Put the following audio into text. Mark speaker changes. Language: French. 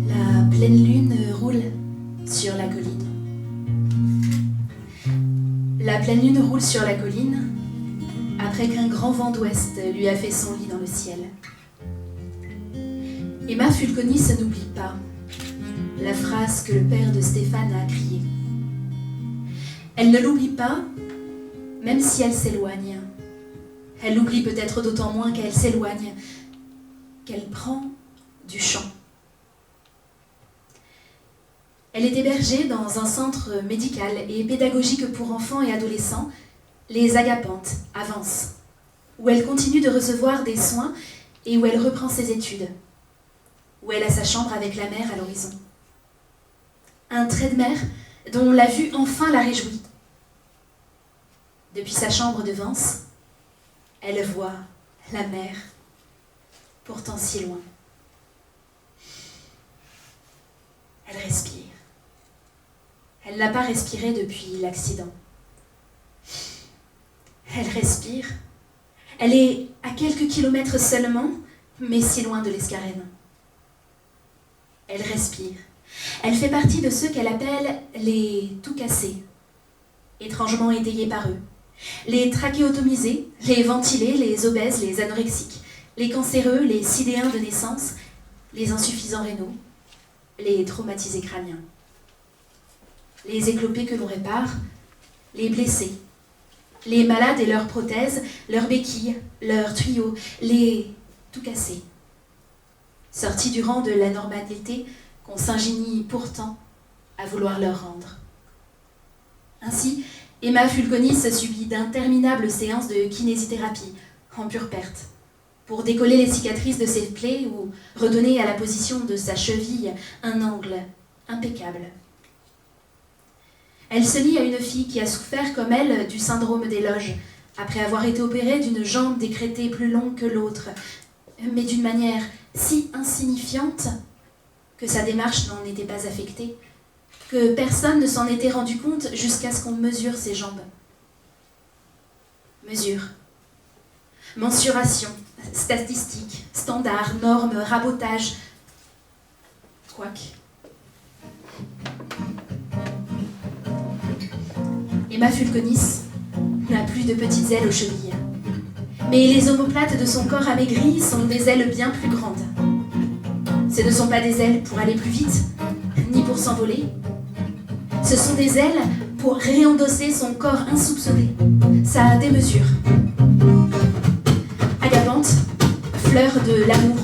Speaker 1: La pleine lune roule sur la colline. La pleine lune roule sur la colline après qu'un grand vent d'ouest lui a fait son lit dans le ciel. Emma Fulconis n'oublie pas la phrase que le père de Stéphane a criée. Elle ne l'oublie pas, même si elle s'éloigne. Elle l'oublie peut-être d'autant moins qu'elle s'éloigne, qu'elle prend du champ. Elle est hébergée dans un centre médical et pédagogique pour enfants et adolescents, les Agapantes, à Vence, où elle continue de recevoir des soins et où elle reprend ses études, où elle a sa chambre avec la mer à l'horizon. Un trait de mer dont la vue enfin la réjouit. Depuis sa chambre de Vence, elle voit la mer, pourtant si loin. Elle respire. Elle n'a pas respiré depuis l'accident. Elle respire. Elle est à quelques kilomètres seulement, mais si loin de l'Escarène. Elle respire. Elle fait partie de ceux qu'elle appelle les tout cassés, étrangement étayés par eux. Les trachéotomisés, les ventilés, les obèses, les anorexiques, les cancéreux, les sidéens de naissance, les insuffisants rénaux, les traumatisés crâniens. Les éclopés que l'on répare, les blessés, les malades et leurs prothèses, leurs béquilles, leurs tuyaux, les tout cassés. Sortis du rang de la normalité qu'on s'ingénie pourtant à vouloir leur rendre. Ainsi, Emma Fulconis subit d'interminables séances de kinésithérapie, en pure perte, pour décoller les cicatrices de ses plaies ou redonner à la position de sa cheville un angle impeccable. Elle se lie à une fille qui a souffert comme elle du syndrome des loges, après avoir été opérée d'une jambe décrétée plus longue que l'autre, mais d'une manière si insignifiante que sa démarche n'en était pas affectée, que personne ne s'en était rendu compte jusqu'à ce qu'on mesure ses jambes. Mesure. Mensuration, statistique, standard, normes, rabotage. Quoique. Emma Fulconis n'a plus de petites ailes aux chevilles. Mais les omoplates de son corps amaigri sont des ailes bien plus grandes. Ce ne sont pas des ailes pour aller plus vite, ni pour s'envoler. Ce sont des ailes pour réendosser son corps insoupçonné, sa démesure. Agapante, fleur de l'amour